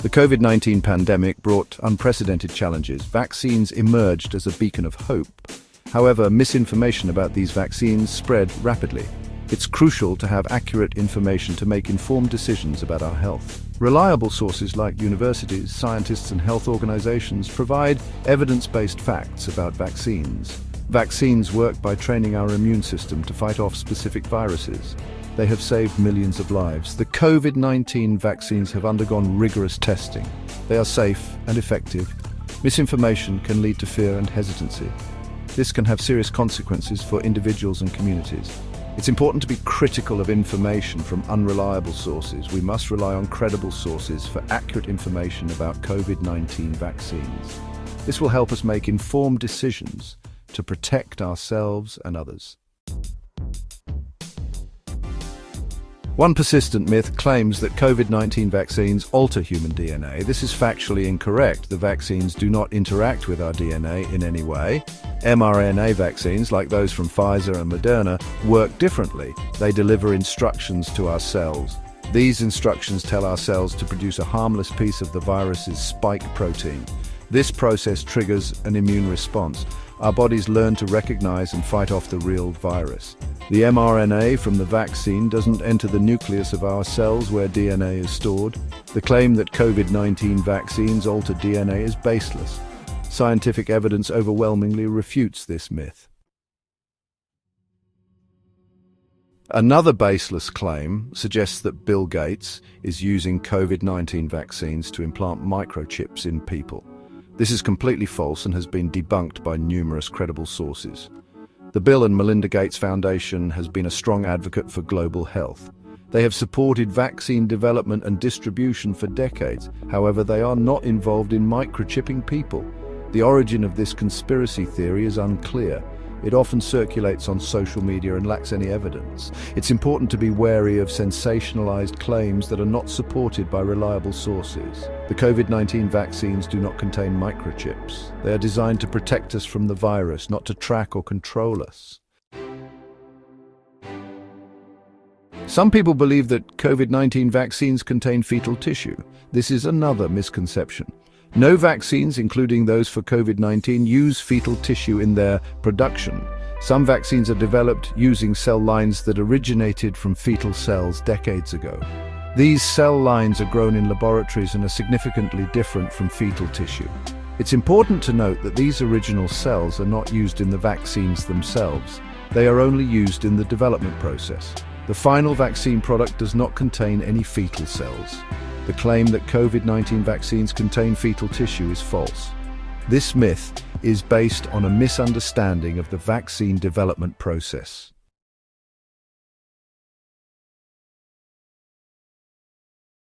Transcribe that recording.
The COVID-19 pandemic brought unprecedented challenges. Vaccines emerged as a beacon of hope. However, misinformation about these vaccines spread rapidly. It's crucial to have accurate information to make informed decisions about our health. Reliable sources like universities, scientists, and health organizations provide evidence-based facts about vaccines. Vaccines work by training our immune system to fight off specific viruses. They have saved millions of lives. The COVID-19 vaccines have undergone rigorous testing. They are safe and effective. Misinformation can lead to fear and hesitancy. This can have serious consequences for individuals and communities. It's important to be critical of information from unreliable sources. We must rely on credible sources for accurate information about COVID-19 vaccines. This will help us make informed decisions to protect ourselves and others. One persistent myth claims that COVID-19 vaccines alter human DNA. This is factually incorrect. The vaccines do not interact with our DNA in any way. mRNA vaccines, like those from Pfizer and Moderna, work differently. They deliver instructions to our cells. These instructions tell our cells to produce a harmless piece of the virus's spike protein. This process triggers an immune response. Our bodies learn to recognize and fight off the real virus. The mRNA from the vaccine doesn't enter the nucleus of our cells where DNA is stored. The claim that COVID-19 vaccines alter DNA is baseless. Scientific evidence overwhelmingly refutes this myth. Another baseless claim suggests that Bill Gates is using COVID-19 vaccines to implant microchips in people. This is completely false and has been debunked by numerous credible sources. The Bill and Melinda Gates Foundation has been a strong advocate for global health. They have supported vaccine development and distribution for decades. However, they are not involved in microchipping people. The origin of this conspiracy theory is unclear. It often circulates on social media and lacks any evidence. It's important to be wary of sensationalized claims that are not supported by reliable sources. The COVID-19 vaccines do not contain microchips. They are designed to protect us from the virus, not to track or control us. Some people believe that COVID-19 vaccines contain fetal tissue. This is another misconception. No vaccines, including those for COVID-19, use fetal tissue in their production. Some vaccines are developed using cell lines that originated from fetal cells decades ago. These cell lines are grown in laboratories and are significantly different from fetal tissue. It's important to note that these original cells are not used in the vaccines themselves. They are only used in the development process. The final vaccine product does not contain any fetal cells. The claim that COVID-19 vaccines contain fetal tissue is false. This myth is based on a misunderstanding of the vaccine development process.